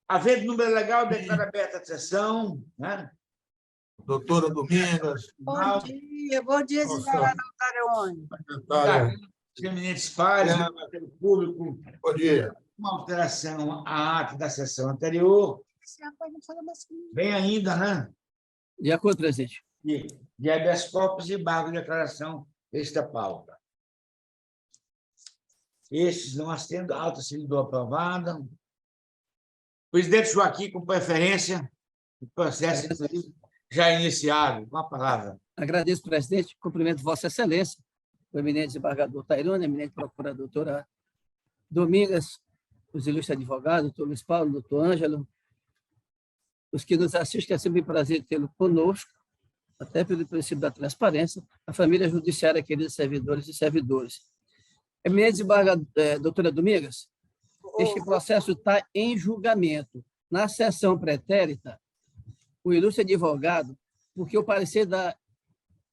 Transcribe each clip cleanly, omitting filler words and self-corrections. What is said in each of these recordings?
Havendo número legal, declaro aberta a sessão. Né? Doutora Domingas. Bom dia, desembargador Tarione. Os eminentes pares, pelo público, Bom dia. uma alteração à ata da sessão anterior. Bem ainda, né? De acordo, presidente. De habeas corpus e embargo de declaração desta pauta. Estes não assendo, a ata sendo aprovada. Presidente Joaquim, com preferência, o processo já iniciado. Com a palavra. Agradeço, presidente. Cumprimento Vossa Excelência, o eminente desembargador Tarione, eminente procurador doutora Domingas, os ilustres advogados, doutor Luiz Paulo, doutor Ângelo, os que nos assistem, é sempre um prazer tê-lo conosco, até pelo princípio da transparência, a família judiciária, queridos servidores e servidores. Eminente desembargador, doutora Domingas, este processo está em julgamento. Na sessão pretérita, o ilustre advogado, porque o parecer da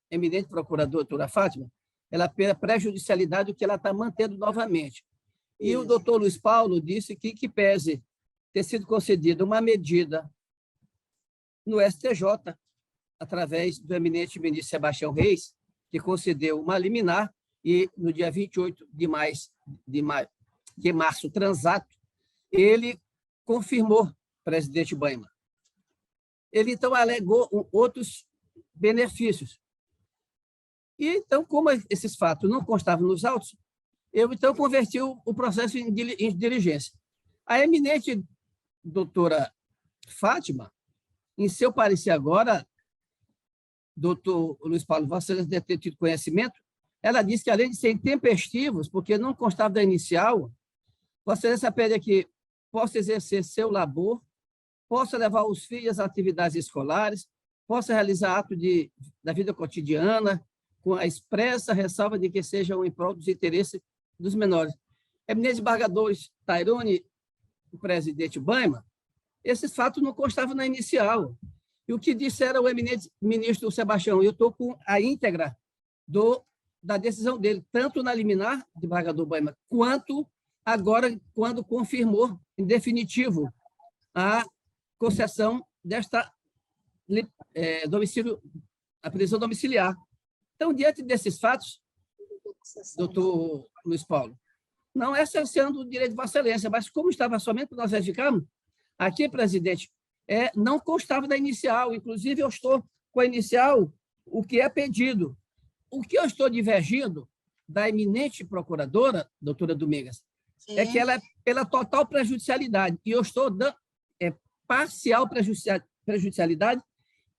eminente procuradora, doutora Fátima, ela pela prejudicialidade o que ela está mantendo novamente. E o doutor Luiz Paulo disse que pese ter sido concedida uma medida no STJ, através do eminente ministro Sebastião Reis, que concedeu uma liminar, e no dia 28 de março transato, ele confirmou, presidente Baiman. Ele, então, alegou outros benefícios. E, então, como esses fatos não constavam nos autos, eu, então, converti o processo em diligência. A eminente doutora Fátima, em seu parecer agora, doutor Luiz Paulo, você deve ter tido conhecimento, ela disse que, além de ser intempestivos, porque não constava da inicial, Vossa Excelência pede que possa exercer seu labor, possa levar os filhos às atividades escolares, possa realizar atos da vida cotidiana, com a expressa ressalva de que sejam em prol dos interesses dos menores. Eminentes desembargadores Tarione e presidente Baiman, esses fatos não constavam na inicial. E o que disseram o eminente ministro Sebastião, eu estou com a íntegra da decisão dele, tanto na liminar, desembargador Baiman, quanto agora, quando confirmou, em definitivo, a concessão desta a prisão domiciliar. Então, diante desses fatos, doutor Luiz Paulo, não é cerceando o direito de Vossa Excelência, mas como estava somente nós verificamos, aqui, presidente, não constava da inicial, inclusive eu estou com a inicial, o que é pedido. O que eu estou divergindo da eminente procuradora, doutora Domingas, sim, é que ela é pela total prejudicialidade, e eu estou dando parcial prejudicialidade,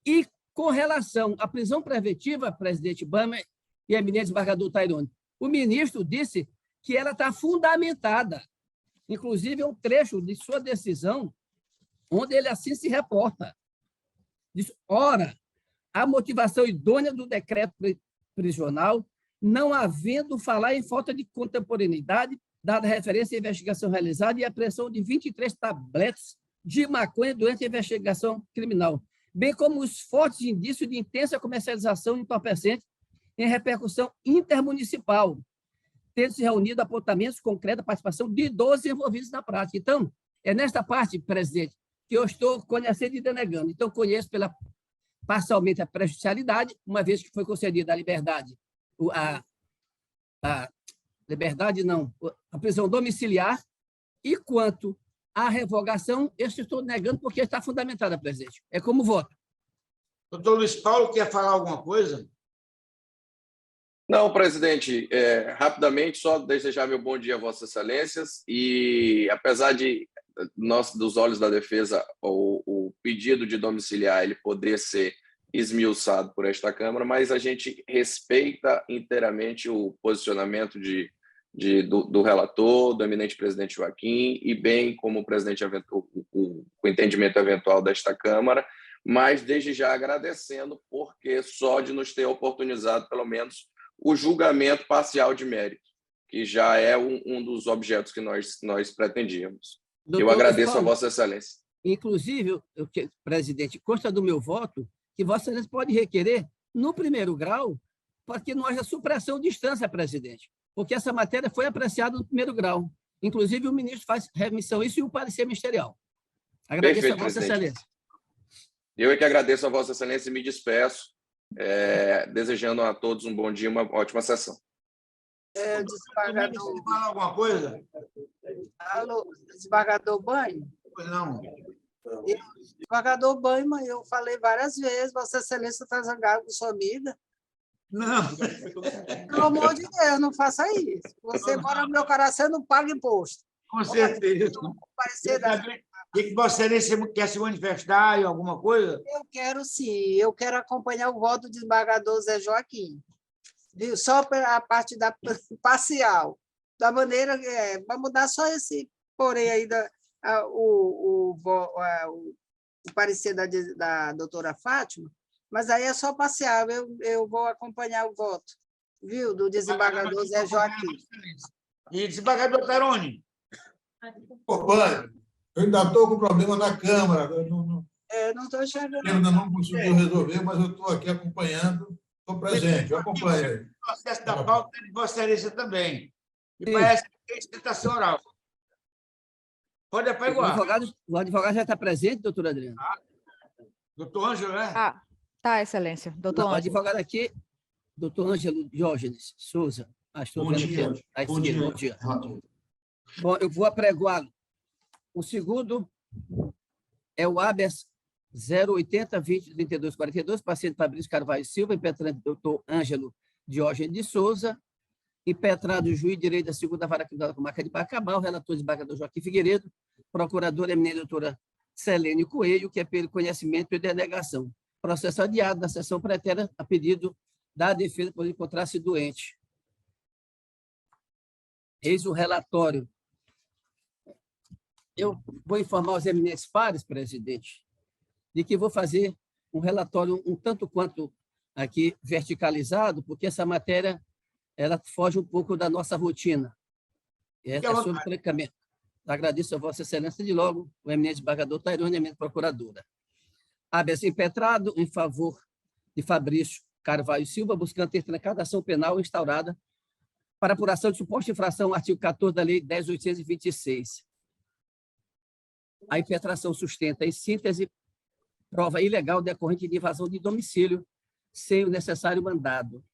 e com relação à prisão preventiva, presidente Baiman e eminente desembargador Tarione, o ministro disse que ela está fundamentada, inclusive é um trecho de sua decisão, onde ele assim se reporta. Diz, ora, a motivação idônea do decreto prisional, não havendo falar em falta de contemporaneidade, dada referência à investigação realizada e a apreensão de 23 tabletes de maconha durante a investigação criminal, bem como os fortes indícios de intensa comercialização entorpecente em repercussão intermunicipal, tendo se reunido apontamentos concretos da participação de 12 envolvidos na prática. Então, é nesta parte, presidente, que eu estou conhecendo e denegando. Então, conheço parcialmente a prejudicialidade, uma vez que foi concedida a liberdade, a prisão domiciliar, e quanto à revogação, eu estou negando porque está fundamentada, presidente. É como voto. Doutor Luiz Paulo, quer falar alguma coisa? Não, presidente, rapidamente, só desejar meu bom dia a Vossas Excelências, e apesar dos olhos da defesa, o pedido de domiciliar ele poder ser esmiuçado por esta Câmara, mas a gente respeita inteiramente o posicionamento do relator, do eminente presidente Joaquim, e bem como o entendimento eventual desta Câmara, mas desde já agradecendo, porque só de nos ter oportunizado, pelo menos, o julgamento parcial de mérito, que já é um dos objetos que nós pretendíamos. Eu agradeço Paulo, a Vossa Excelência. Inclusive, presidente, consta do meu voto que Vossa Excelência pode requerer, no primeiro grau, para que não haja supressão de instância, presidente, porque essa matéria foi apreciada no primeiro grau. Inclusive, o ministro faz remissão a isso e o parecer ministerial. Agradeço Perfeito, a Vossa presidente. Excelência. Eu é que agradeço a Vossa Excelência e me despeço, desejando a todos um bom dia e uma ótima sessão. Desembargador, Você fala alguma coisa? alô, desembargador Banho? Pois não. Desembargador Banho, mãe, eu falei várias vezes, Vossa Excelência está zangado com sua amiga. Não. Pelo amor de Deus, não faça isso. Você mora no meu coração, não paga imposto. Com certeza. Parecer da... O que Vossa Excelência quer se manifestar em alguma coisa? Eu quero sim, eu quero acompanhar o voto do desembargador Zé Joaquim. Viu? Só a parte da parcial. Da maneira vamos dar só esse porém aí o parecer da doutora Fátima, mas aí é só parcial, eu vou acompanhar o voto, viu, do desembargador Zé Joaquim. E desembargador Tairone? Ô, Banho, eu ainda estou com problema na Câmara. Eu Não estou enxergando. ainda não conseguiu resolver, mas eu estou aqui acompanhando. Estou presente, eu acompanho. O processo da pauta é de Vossa Excelência também. E parece que tem sustentação oral. Pode apegar. O advogado já está presente, doutor Adriano? Doutor Ângelo, né? Tá, Excelência. Doutor Não, o Ângelo. advogado aqui, doutor Ângelo Diógenes Souza. Estou vendo aqui à esquerda. Bom dia. Bom, eu vou apregoá-lo. O segundo é o habeas 080-20-32-42, paciente Fabrício Carvalho Silva, impetrante doutor Ângelo Diógenes de Souza, impetrado o juiz de direito da segunda vara criminal da comarca de Bacabal, relator desembargador Joaquim Figueiredo, procuradora eminente doutora Selene Coelho, que é pelo conhecimento e denegação. Processo adiado na sessão pretérita a pedido da defesa por encontrar-se doente. Eis o relatório. Eu vou informar os eminentes pares, presidente, de que vou fazer um relatório um tanto quanto aqui verticalizado, porque essa matéria ela foge um pouco da nossa rotina. É sobre trancamento. Agradeço a Vossa Excelência de logo, o eminente desembargador Tairone, a eminente procuradora. Habeas impetrado em favor de Fabrício Carvalho Silva, buscando ter trancado a ação penal instaurada para apuração de suposta infração, artigo 14 da Lei 10.826. A impetração sustenta, em síntese, prova ilegal decorrente de invasão de domicílio sem o necessário mandado.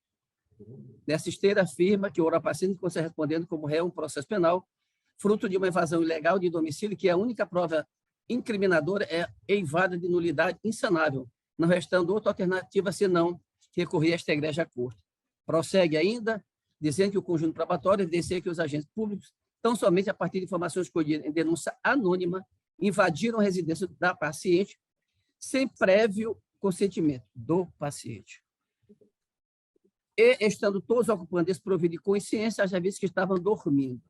Nessa esteira, afirma que o paciente está respondendo como réu um processo penal, fruto de uma invasão ilegal de domicílio, que a única prova incriminadora é eivada de nulidade insanável, não restando outra alternativa senão recorrer a esta egrégia corte. Prossegue ainda, dizendo que o conjunto probatório evidencia que os agentes públicos, tão somente a partir de informações colhidas em denúncia anônima, invadiram a residência da paciente sem prévio consentimento do paciente. E, estando todos ocupando desprovido de consciência, já visto que estavam dormindo.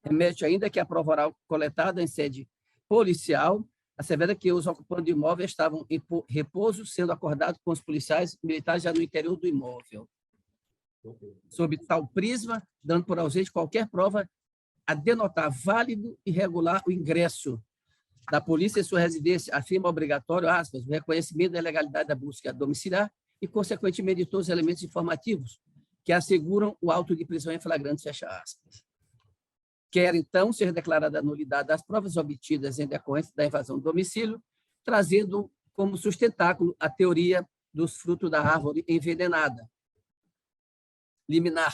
Remete ainda que a prova oral coletada em sede policial assevera que os ocupantes do imóvel estavam em repouso, sendo acordados com os policiais militares já no interior do imóvel. Sob tal prisma, dando por ausente qualquer prova a denotar válido e regular o ingresso da polícia em sua residência, afirma obrigatório, aspas, o reconhecimento da legalidade da busca domiciliar e, consequentemente, de todos os elementos informativos que asseguram o auto de prisão em flagrante, fecha aspas. Quer, então, ser declarada a nulidade das provas obtidas em decorrência da invasão do domicílio, trazendo como sustentáculo a teoria dos frutos da árvore envenenada. Liminar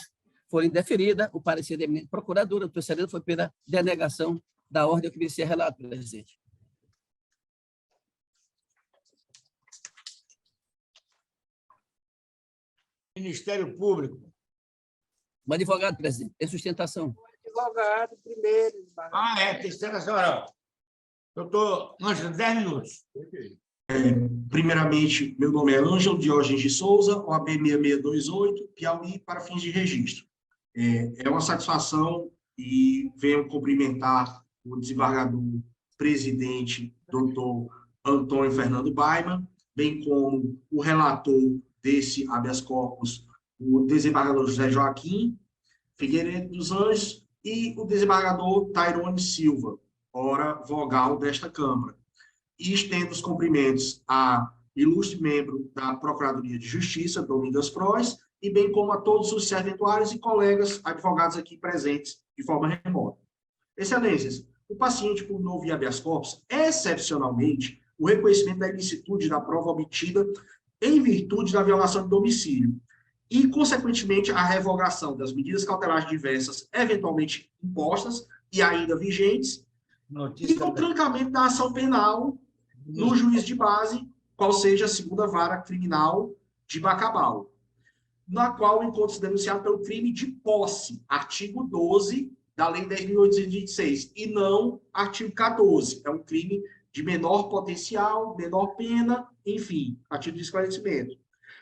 for indeferida, o parecer da eminente procuradora, o terceiro foi pela denegação da ordem que merecia relato, presidente. Ministério Público. O advogado, presidente, tem sustentação. Advogado, primeiro. Tem sustentação oral. Doutor Ângelo, 10 minutos. Primeiramente, meu nome é Ângelo Diógenes de Souza, OAB 6628, Piauí, para fins de registro. É uma satisfação e venho cumprimentar o desembargador presidente, doutor Antônio Fernando Baiman, bem como o relator desse habeas corpus, o desembargador José Joaquim Figueiredo dos Anjos e o desembargador Tairone Silva, ora vogal desta Câmara. E estendo os cumprimentos a ilustre membro da Procuradoria de Justiça, Domingas Frois, e bem como a todos os serventuários e colegas advogados aqui presentes de forma remota. Excelências, o paciente pugnou via habeas corpus, excepcionalmente, o reconhecimento da ilicitude da prova obtida em virtude da violação de domicílio e, consequentemente, a revogação das medidas cautelares diversas eventualmente impostas e ainda vigentes, e o trancamento da ação penal no juiz de base, qual seja a segunda vara criminal de Bacabal, na qual encontra-se denunciado pelo crime de posse, artigo 12 da Lei 10.826, e não artigo 14. É um crime de menor potencial, menor pena, enfim, a título de esclarecimento.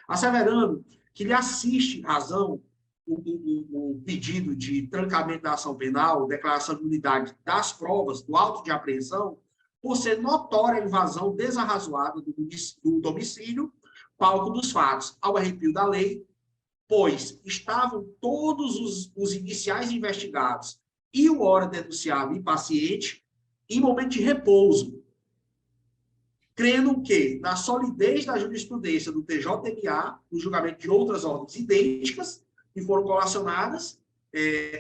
Asseverando que lhe assiste razão o pedido de trancamento da ação penal, declaração de nulidade das provas, do auto de apreensão, por ser notória a invasão desarrazoada do domicílio, palco dos fatos, ao arrepio da lei, pois estavam todos os iniciais investigados e o ora denunciado e paciente em momento de repouso, crendo que, na solidez da jurisprudência do TJMA, no julgamento de outras ordens idênticas, que foram colacionadas,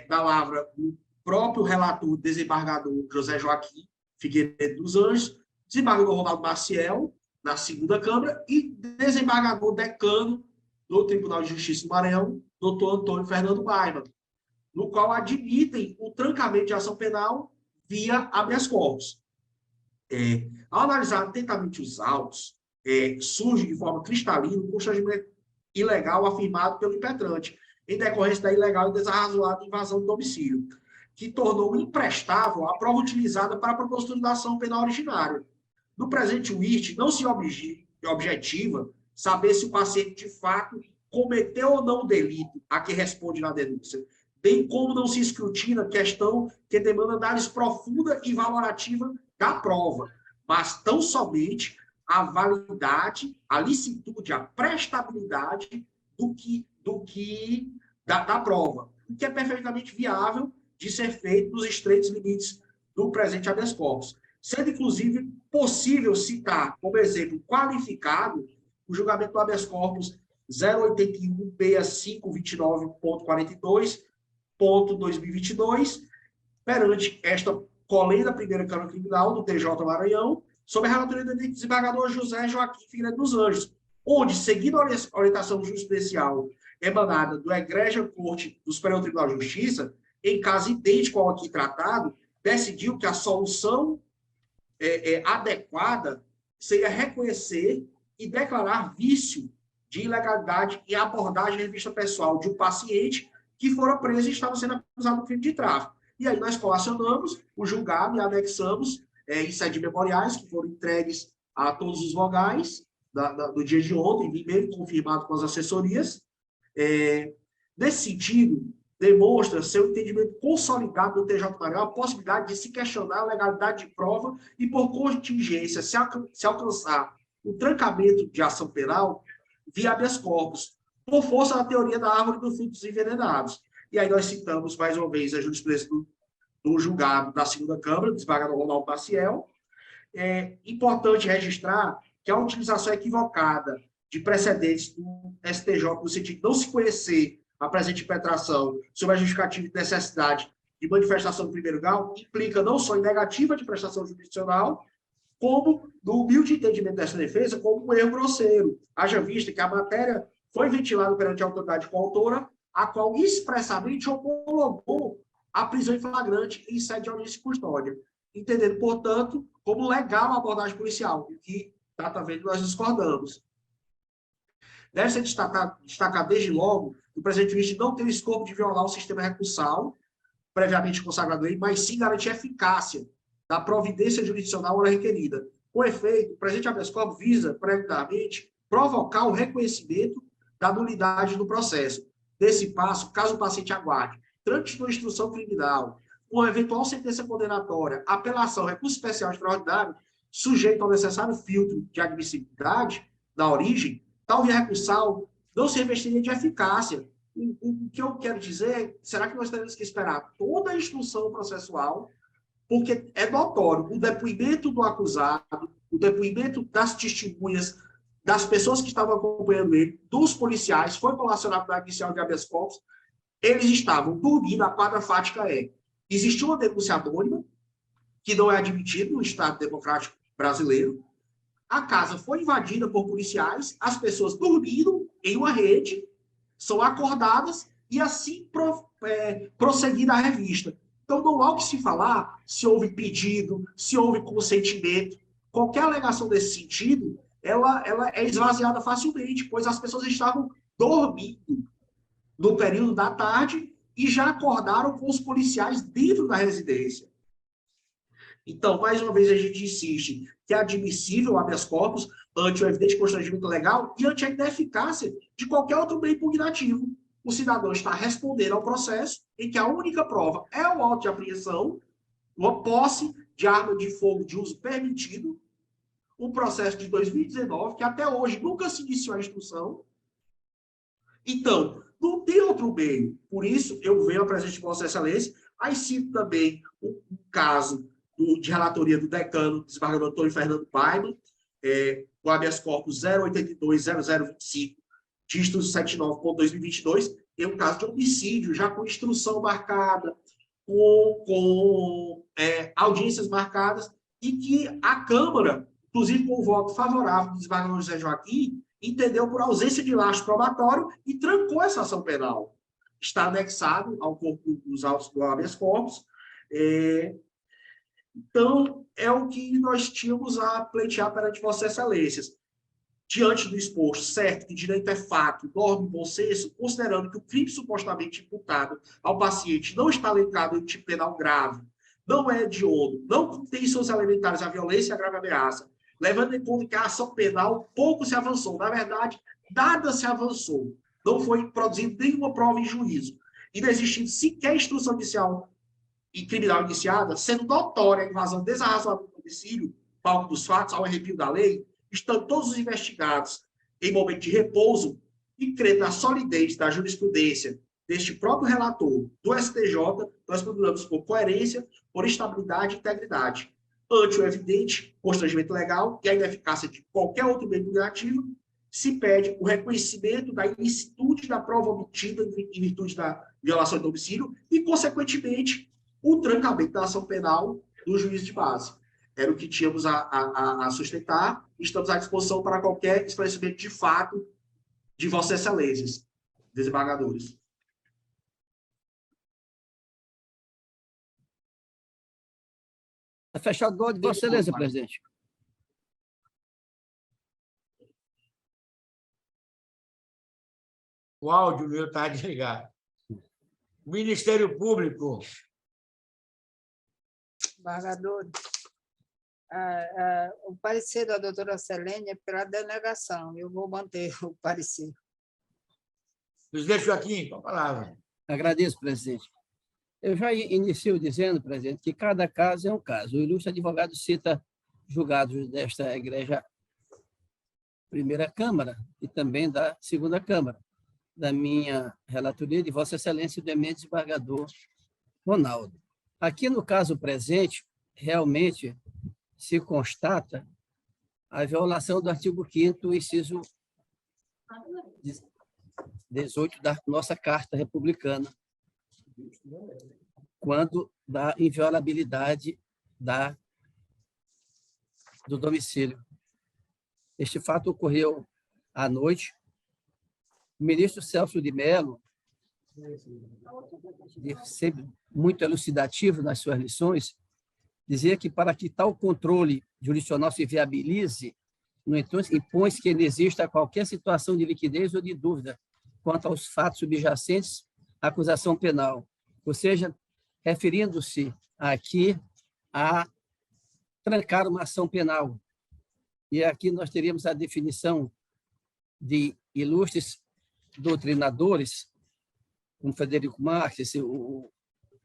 da lavra do próprio relator desembargador José Joaquim Figueiredo dos Anjos, desembargador Ronaldo Maciel, na segunda Câmara, e desembargador decano do Tribunal de Justiça do Maranhão, doutor Antônio Fernando Baiba, no qual admitem o trancamento de ação penal via habeas corpus. Ao analisar atentamente os autos, surge de forma cristalina o constrangimento ilegal afirmado pelo impetrante, em decorrência da ilegal e desarrazoada invasão do domicílio, que tornou imprestável a prova utilizada para a propositura da ação penal originária. No presente WIRT, não se objetiva saber se o paciente, de fato, cometeu ou não o delito a que responde na denúncia, bem como não se escrutina questão que demanda análise profunda e valorativa da prova, mas tão somente a validade, a licitude, a prestabilidade da prova, o que é perfeitamente viável de ser feito nos estreitos limites do presente habeas corpus, sendo, inclusive, possível citar, como exemplo qualificado, o julgamento do habeas corpus 081-6529.42.2022, perante esta colenda primeira Câmara Criminal do TJ Maranhão, sob a relatoria do desembargador José Joaquim Figueiredo dos Anjos, onde, seguindo a orientação jurisprudencial emanada do Egrégia Corte do Superior Tribunal de Justiça, em caso idêntico ao aqui tratado, decidiu que a solução adequada seria reconhecer e declarar vício de ilegalidade em abordagem em revista pessoal de um paciente que fora preso e estava sendo acusado do crime de tráfico. E aí nós colacionamos o julgado e anexamos em sede de memoriais que foram entregues a todos os vogais do dia de ontem, e-mail confirmado com as assessorias. Nesse sentido, demonstra seu entendimento consolidado do TJ Maranhão a possibilidade de se questionar a legalidade de prova e, por contingência, se alcançar o trancamento de ação penal via habeas corpus, por força da teoria da árvore dos frutos envenenados. E aí nós citamos, mais uma vez, a jurisprudência do julgado da segunda Câmara, do desembargador Ronaldo Maciel. É importante registrar que a utilização equivocada de precedentes do STJ, no sentido de não se conhecer a presente impetração sobre a justificativa de necessidade de manifestação do primeiro grau, implica não só em negativa de prestação jurisdicional, como, no humilde entendimento dessa defesa, como um erro grosseiro. Haja vista que a matéria foi ventilada perante a autoridade coautora, a qual expressamente homologou a prisão em flagrante em sede de audiência e custódia, entendendo, portanto, como legal a abordagem policial, o que, tá vendo, nós discordamos. Deve ser destacar desde logo que o presente juiz não tem o escopo de violar o sistema recursal, previamente consagrado em lei, mas sim garantir a eficácia da providência jurisdicional ora requerida. Com efeito, o presente habeas corpus visa, preliminarmente, provocar o reconhecimento da nulidade do processo. Desse passo, caso o paciente aguarde trânsito de instrução criminal, com eventual sentença condenatória, apelação, recurso especial extraordinário, sujeito ao necessário filtro de admissibilidade da origem, tal via recursal não se revestiria de eficácia. O que eu quero dizer, será que nós temos que esperar toda a instrução processual, porque é notório o depoimento do acusado, o depoimento das testemunhas, das pessoas que estavam acompanhando ele, dos policiais, foi colacionado na inicial de habeas corpus, eles estavam dormindo, a quadra fática existiu uma denúncia anônima, que não é admitido no Estado Democrático Brasileiro. A casa foi invadida por policiais, as pessoas dormiram em uma rede, são acordadas e assim prosseguida a revista. Então, não há o que se falar se houve pedido, se houve consentimento. Qualquer alegação desse sentido, ela é esvaziada facilmente, pois as pessoas estavam dormindo no período da tarde e já acordaram com os policiais dentro da residência. Então, mais uma vez, a gente insiste que é admissível o habeas corpus ante o evidente constrangimento legal e ante a ineficácia de qualquer outro meio impugnativo. O cidadão está respondendo ao processo em que a única prova é o auto de apreensão, uma posse de arma de fogo de uso permitido, um processo de 2019, que até hoje nunca se iniciou a instrução. Então, não tem outro meio. Por isso, eu venho à presença de Vossa Excelência, aí cito também um caso de relatoria do decano, desembargador Antônio Fernando Paiva, o habeas corpus 082-0025, título 79.2022, é um caso de homicídio, já com instrução marcada, com audiências marcadas, e que a Câmara, inclusive com o voto favorável do desembargador José Joaquim, entendeu por ausência de lastro probatório e trancou essa ação penal. Está anexado ao corpo dos autos do habeas corpus. Então, é o que nós tínhamos a pleitear perante Vossas Excelências. Diante do exposto, certo que direito é fato, norma e bom senso, considerando que o crime supostamente imputado ao paciente não está linkado em tipo penal grave, não é hediondo, não tem seus elementares a violência e a grave ameaça, levando em conta que a ação penal pouco se avançou. Na verdade, nada se avançou. Não foi produzida nenhuma prova em juízo. E não existindo sequer instrução inicial e criminal iniciada, sendo notória a invasão desarrazoada do domicílio, palco dos fatos, ao arrepio da lei, estão todos os investigados em momento de repouso e crendo na solidez da jurisprudência deste próprio relator do STJ, nós procuramos por coerência, por estabilidade e integridade. Ante o evidente constrangimento legal e a ineficácia de qualquer outro meio impugnativo, se pede o reconhecimento da ilicitude da prova obtida em virtude da violação de domicílio e, consequentemente, o trancamento da ação penal do juiz de base. Era o que tínhamos a sustentar e estamos à disposição para qualquer esclarecimento de fato de Vossas Excelências, desembargadores. Está fechado o voto de Vossa Excelência, presidente. O áudio meu está desligado. Ministério Público. Desembargadores, o parecer da doutora Selene é pela denegação. Eu vou manter o parecer. Presidente Joaquim, com a palavra. Agradeço, presidente. Eu já inicio dizendo, presidente, que cada caso é um caso. O ilustre advogado cita julgados desta Igreja Primeira Câmara e também da Segunda Câmara, da minha relatoria de Vossa Excelência, do eminente desembargador Ronaldo. Aqui, no caso presente, realmente se constata a violação do artigo 5º, inciso 18 da nossa Carta Republicana, quando da inviolabilidade do domicílio. Este fato ocorreu à noite. O ministro Celso de Mello, sempre muito elucidativo nas suas lições, dizia que para que tal controle jurisdicional se viabilize, no entanto, impõe-se que não exista qualquer situação de liquidez ou de dúvida quanto aos fatos subjacentes à acusação penal, ou seja, referindo-se aqui a trancar uma ação penal. E aqui nós teríamos a definição de ilustres doutrinadores, como Frederico Marques, o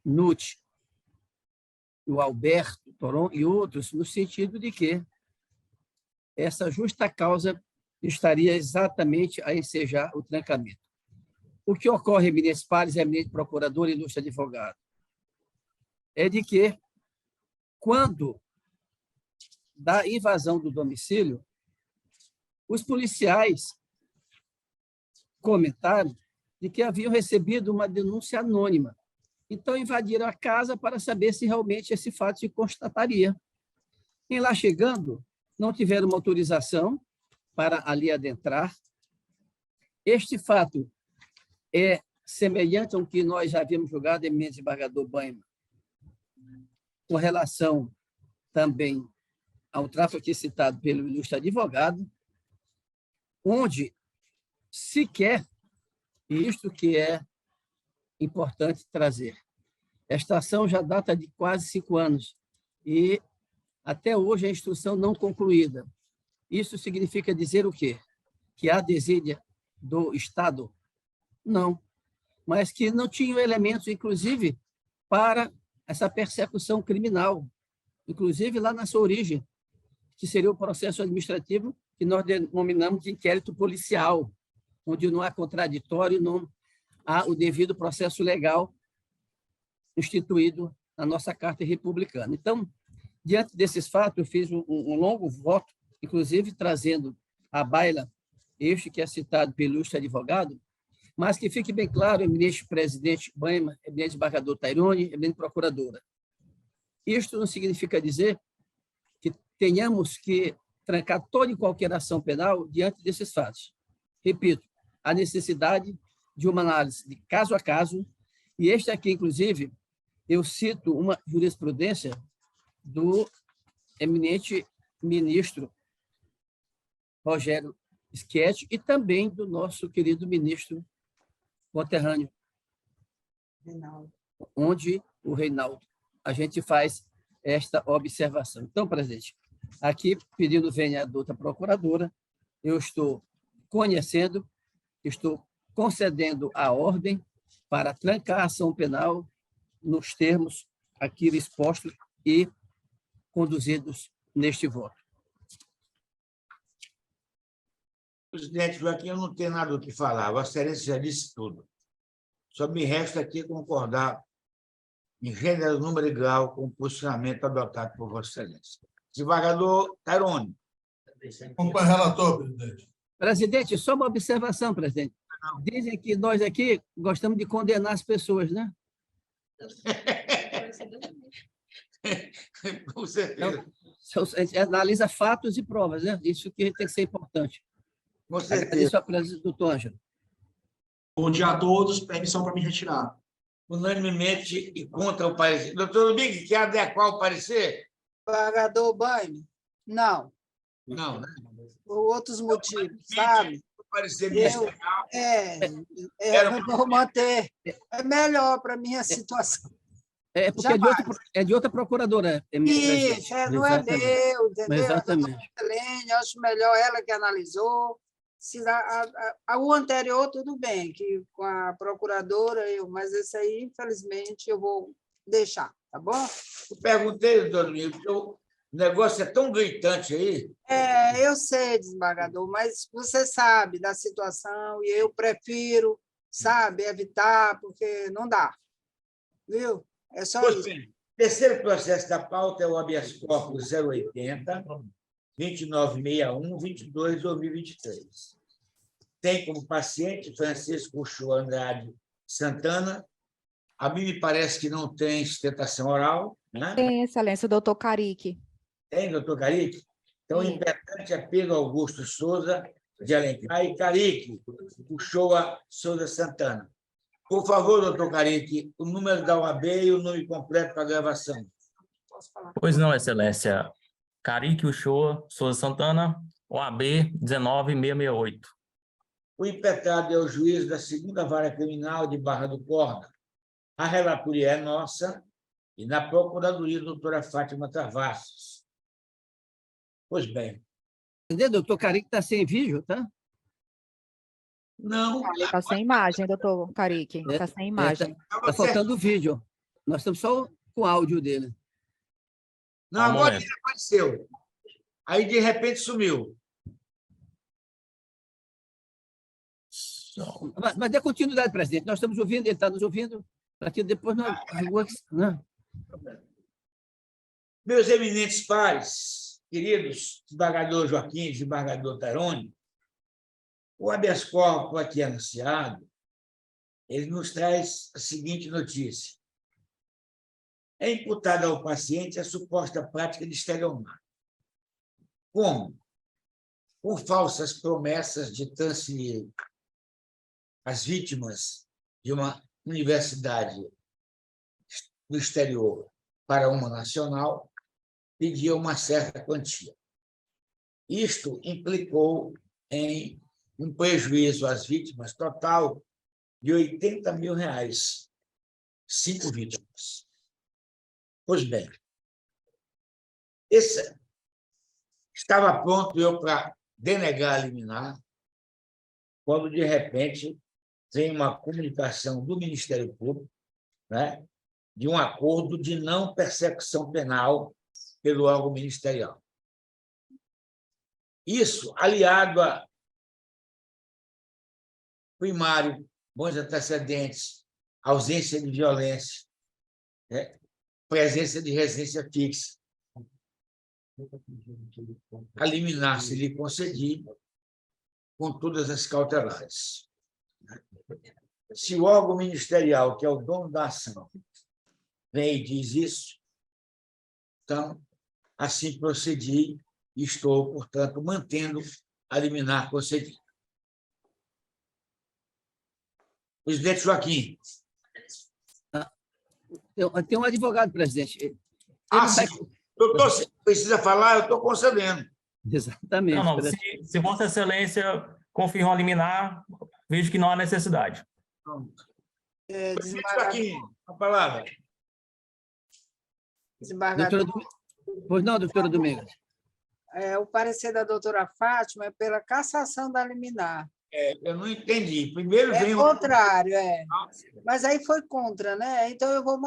Nutt, o Alberto Toron e outros, no sentido de que essa justa causa estaria exatamente a ensejar o trancamento. O que ocorre, eminentes pares, eminente procurador e ilustre advogado, é de que, quando da invasão do domicílio, os policiais comentaram de que haviam recebido uma denúncia anônima Então, invadiram a casa para saber se realmente esse fato se constataria. E lá chegando, não tiveram uma autorização para ali adentrar. Este fato é semelhante ao que nós já havíamos julgado, eminente desembargador Banha, com relação também ao tráfico aqui citado pelo ilustre advogado, onde sequer, isto que é importante trazer, esta ação já data de quase 5 anos e até hoje a instrução não concluída. Isso significa dizer o quê? Que há desídia do Estado? Não, mas que não tinham elementos, inclusive, para essa persecução criminal, inclusive lá na sua origem, que seria o processo administrativo que nós denominamos de inquérito policial, onde não há contraditório, não há o devido processo legal instituído na nossa Carta Republicana. Então, diante desses fatos, eu fiz um longo voto, inclusive trazendo à baila este que é citado pelo ilustre advogado, mas que fique bem claro, eminente presidente Banha, eminente desembargador Tairone, eminente procuradora. Isto não significa dizer que tenhamos que trancar toda e qualquer ação penal diante desses fatos. Repito, a necessidade de uma análise de caso a caso, e este aqui, inclusive, eu cito uma jurisprudência do eminente ministro Rogério Schietti e também do nosso querido ministro conterrâneo, Reinaldo. onde o Reinaldo, a gente faz esta observação. Então, presidente, aqui, pedindo vênia à douta procuradora, eu estou conhecendo, estou concedendo a ordem para trancar a ação penal nos termos aqui expostos e conduzidos neste voto. Presidente Joaquim, eu não tenho nada o que falar. Vossa Excelência já disse tudo. Só me resta aqui concordar em gênero, número e grau com o posicionamento adotado por Vossa Excelência. Desembargador Tairone. Acompanhe o relator, presidente. Presidente, só uma observação, presidente. Dizem que nós aqui gostamos de condenar as pessoas, né? Com certeza. Então, a gente analisa fatos e provas, né? Isso que tem que ser importante. Com Agradeço certeza. a presença do doutor Ângelo. Bom dia a todos. Permissão para me retirar. Unanimemente e contra o parecer. Doutor Lubig, quer adequar o parecer? Desembargador Banha? Não, Não, né? por outros motivos, sabe? O parecer Eu- ministerial. Eu vou manter. É melhor para a minha situação. É porque é de outra procuradora. eminente Isso, presidente. não é Exatamente. meu, entendeu? Exatamente. Helene, acho melhor ela que analisou. Se o anterior, tudo bem, que com a procuradora, mas esse aí, infelizmente, eu vou deixar, tá bom? Eu perguntei, doutor Lubig, porque o negócio é tão gritante aí. Eu sei, desembargador, mas você sabe da situação e eu prefiro, sabe, evitar, porque não dá. Viu? É só Pois isso. bem, terceiro processo da pauta é o habeas corpus 080, 2961, 22, 2023. Tem como paciente Francisco Uchoa Andrade Santana. A mim me parece que não tem sustentação oral, né? Tem, Excelência, o doutor Carique. Tem, doutor Carique? Então, o Sim. impetente é Pedro Augusto Souza de Alencar e Carique, Uchoa Souza Santana. Por favor, doutor Carique, o número da OAB e o nome completo para a gravação. Posso falar? Pois não, Excelência. Carique Uchoa Souza Santana, OAB 19668. O impetado é o juiz da 2ª Vara Criminal de Barra do Corda. A relatoria é nossa e na Procuradoria, a doutora Fátima Travassos. Pois bem. Entendeu? Doutor Carique está sem vídeo, tá? Não, Está sem imagem, doutor Carique. Está sem imagem. Está faltando o vídeo. Nós estamos só com o áudio dele. não, Um agora momento. ele apareceu. Aí, de repente, sumiu. Mas dê continuidade, presidente. Nós estamos ouvindo, ele está nos ouvindo, para que depois nós... Né? Meus eminentes pares, queridos desembargador Joaquim e desembargador Tairone, o habeas corpus aqui anunciado, ele nos traz a seguinte notícia. É imputada ao paciente a suposta prática de estelionato. Como? Com falsas promessas de transferir as vítimas de uma universidade do exterior para uma nacional, pedia uma certa quantia. Isto implicou em um prejuízo às vítimas total de R$80 mil, 5 vítimas. Pois bem, estava pronto eu para denegar a liminar, quando, de repente, tem uma comunicação do Ministério Público, né, de um acordo de não persecução penal pelo órgão ministerial. Isso, aliado a primário, bons antecedentes, ausência de violência, né, presença de residência fixa, a liminar se lhe concedida, com todas as cautelares. Se o órgão ministerial, que é o dono da ação, vem e diz isso, então, assim procedi e estou, portanto, mantendo a liminar concedida. Presidente Joaquim. Tem um advogado, presidente. Sim. Doutor, se precisa falar, eu estou concedendo. Exatamente. Não, se Vossa Excelência confirma a liminar, vejo que não há necessidade. Presidente Joaquim, a palavra. Desembargador. Pois não, doutora Domingues. O parecer da doutora Fátima é pela cassação da liminar. Eu não entendi. Primeiro vem contrário, Mas aí foi contra, né? Então eu vou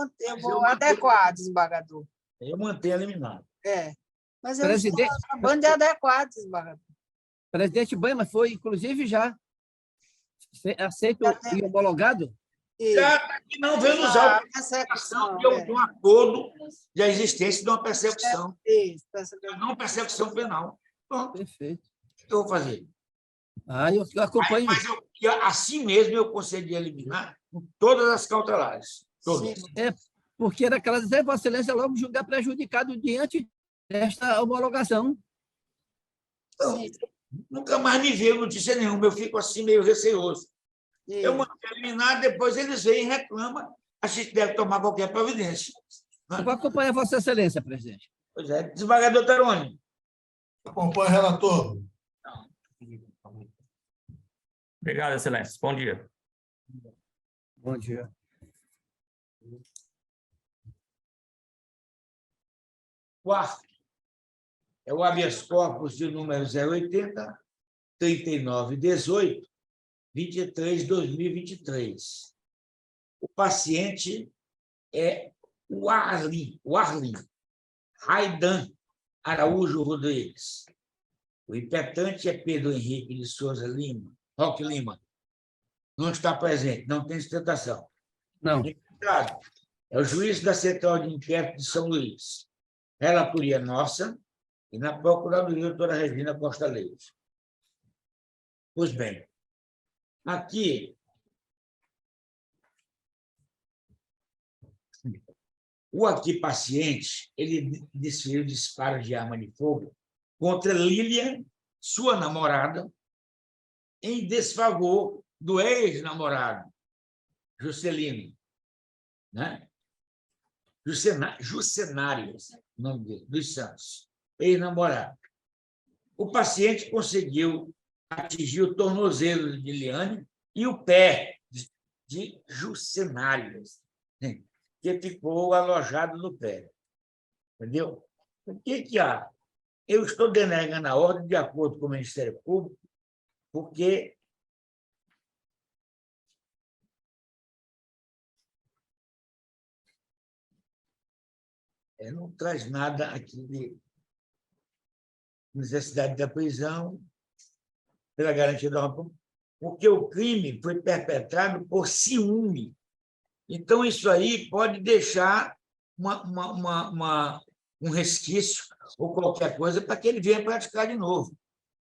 adequar, desembargador. Eu mantenho a liminar. Mas eu estou acabando de adequar, desembargador. Presidente Baiman foi, inclusive, já aceito e homologado? Já que não vem usar a persecução de um acordo de existência de uma persecução. Não persecução penal. Pronto. Perfeito. O que eu vou fazer? Eu acompanho. Mas assim mesmo eu concedi eliminar com todas as cautelares. Todas. Porque era aquela dizer, Vossa Excelência logo julgar prejudicado diante desta homologação. Então, nunca mais me veio notícia nenhuma, eu fico assim meio receoso. Eu mantenho eliminar, depois eles vêm e reclamam, a gente deve tomar qualquer providência. Eu vou acompanhar Vossa Excelência, presidente. Pois é. Desembargador Taroni. Acompanho o relator. Obrigado, Excelência. Bom dia. Bom dia. Quarto, é o habeas corpus de número 080, 3918, 23/2023. O paciente é o Arlin Raidan Araújo Rodrigues. O impetente é Pedro Henrique de Souza Roque Lima. Não está presente, não tem sustentação. Não. É o juiz da Central de Inquérito de São Luís. Relatoria nossa e na Procuradoria, doutora Regina Costa Leite. Pois bem, aqui, o paciente, ele desferiu disparo de arma de fogo contra Lilian, sua namorada, em desfavor do ex-namorado, Juscelino, né? Juscenário, nome dele, dos Santos, ex-namorado. O paciente conseguiu atingir o tornozelo de Liliane e o pé de Juscenário, que ficou alojado no pé. Entendeu? O que há? Eu estou denegando a ordem de acordo com o Ministério Público, porque não traz nada aqui de necessidade da prisão pela garantia da ordem, porque o crime foi perpetrado por ciúme. Então, isso aí pode deixar um resquício ou qualquer coisa para que ele venha praticar de novo.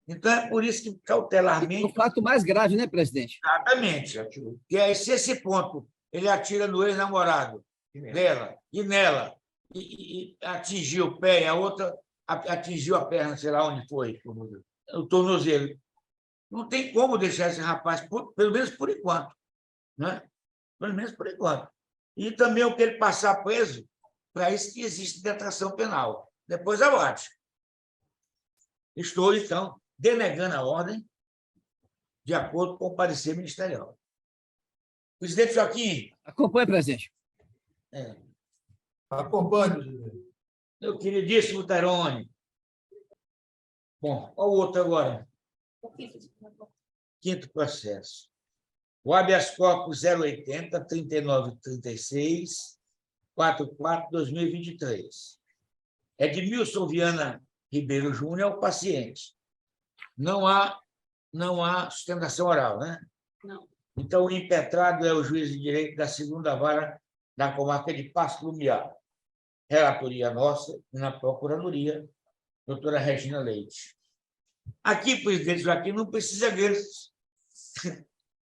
Então, é por isso que, cautelarmente... O fato mais grave, né, presidente? Exatamente. E aí, se esse ponto ele atira no ex-namorado nela, e atingiu o pé, e a outra atingiu a perna, sei lá onde foi, o tornozelo. Não tem como deixar esse rapaz, pelo menos por enquanto. Né? Pelo menos por enquanto. E também o que ele passar preso, para isso que existe detração penal. Depois abate. Estou, então, denegando a ordem de acordo com o parecer ministerial. Presidente Joaquim. Acompanhe, presidente. Acompanhe, presidente. Meu queridíssimo Tairone. Bom, olha o outro agora. Quinto processo. O habeas corpus 080, 3936, 44/2023. Edmilson Viana Ribeiro Júnior é o paciente. Não há sustentação oral, né? Não. Então, o impetrado é o juiz de direito da segunda vara da comarca de Pasto Lumiar. Relatoria nossa e na procuradoria, doutora Regina Leite. Aqui, presidente Joaquim, não precisa ver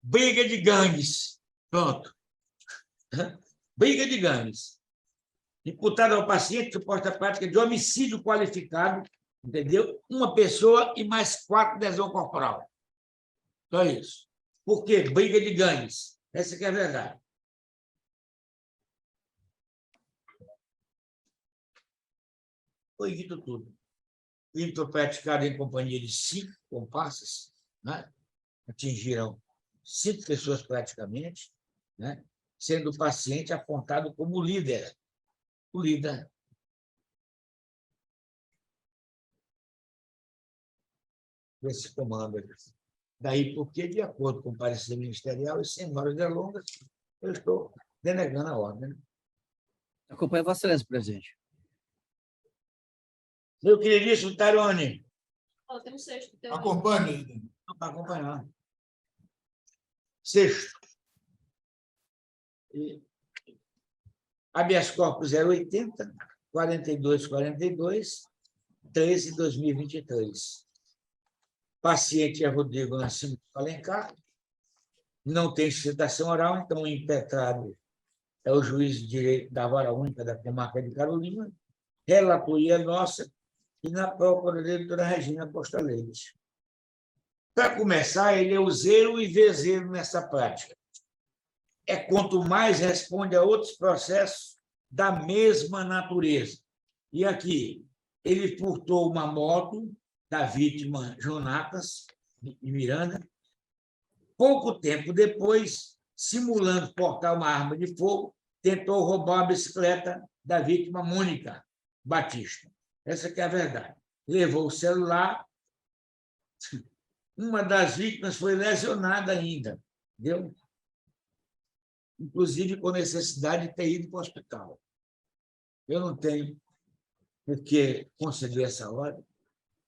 briga de gangues. Pronto. Briga de gangues. Imputado ao paciente suposta prática de homicídio qualificado, entendeu? Uma pessoa e mais 4 lesão corporal. Só isso. Por quê? Briga de gangues. Essa que é a verdade. Foi dito tudo. Crime foi praticado em companhia de 5 comparsas, né? Atingiram 5 pessoas praticamente, né? Sendo o paciente apontado como líder. O líder. Desse comando. Daí porque, de acordo com o parecer ministerial e sem maiores delongas, eu estou denegando a ordem. Acompanhe Vossa Excelência, presidente. Meu queridíssimo Tairone. Tem um sexto. Acompanhe, presidente. Não para acompanhar. Sexto. Habeas corpus 080, 4242, 13/2023. Paciente é Rodrigo Nascimento Alencar. Não tem sustentação oral, então o impetrado é o juiz de direito da vara única da comarca de Carolina. Relatoria nossa e na procuradoria da doutora Regina Costa Leite. Para começar, ele é useiro e vezeiro nessa prática. Quanto mais responde a outros processos da mesma natureza. E aqui, ele furtou uma moto da vítima Jonatas de Miranda. Pouco tempo depois, simulando portar uma arma de fogo, tentou roubar a bicicleta da vítima Mônica Batista. Essa que é a verdade. Levou o celular. Uma das vítimas foi lesionada ainda, entendeu? Inclusive com necessidade de ter ido para o hospital. Eu não tenho por que conceder essa ordem.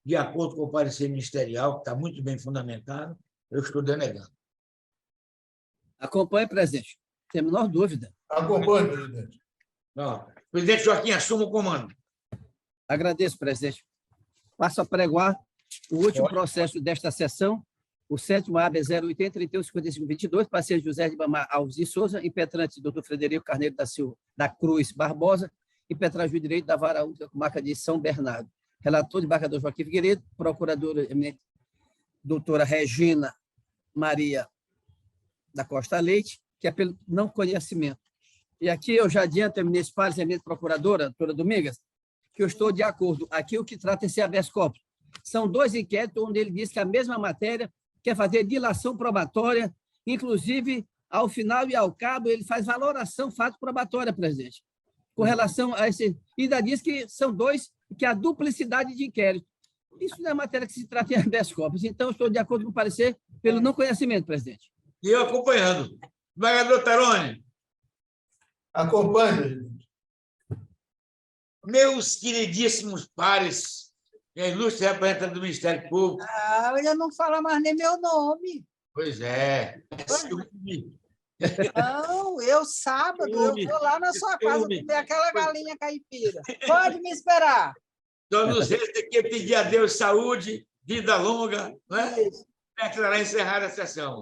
De acordo com o parecer ministerial, que está muito bem fundamentado, eu estou denegando. Acompanhe, presidente. Tem a menor dúvida. Acompanhe, presidente. Não. Presidente Joaquim, assuma o comando. Agradeço, presidente. Passo a pregoar o último processo desta sessão, o 7º habeas 080, 31, 55, 22, paciente José de Bamar Alves de Souza, impetrante Dr. Frederico Carneiro da Cruz Barbosa, impetrante de direito da vara única comarca de São Bernardo. Relator, desembargador Joaquim Figueiredo, procuradora eminente doutora Regina Maria da Costa Leite, que é pelo não conhecimento. E aqui eu já adianto, eminente Pares, eminente procuradora, doutora Domingas, que eu estou de acordo. Aqui o que trata esse habeas corpus. São 2 inquéritos onde ele diz que a mesma matéria quer fazer dilação probatória, inclusive, ao final e ao cabo, ele faz valoração fato probatória, presidente, com relação a esse... E ainda diz que são 2, que há duplicidade de inquérito. Isso não é matéria que se trata em habeas corpus. Então, estou de acordo com o parecer pelo não conhecimento, presidente. E eu acompanhando. Desembargador Tairone. Acompanhe, presidente. Meus queridíssimos pares, a ilustre representante do Ministério Público. Ele não fala mais nem meu nome. Pois é. Não, eu sábado, eu vou lá na sua casa comer aquela galinha caipira. Pode me esperar. Então, nos resta aqui pedir a Deus saúde, vida longa, né? Para declarar encerrada a sessão.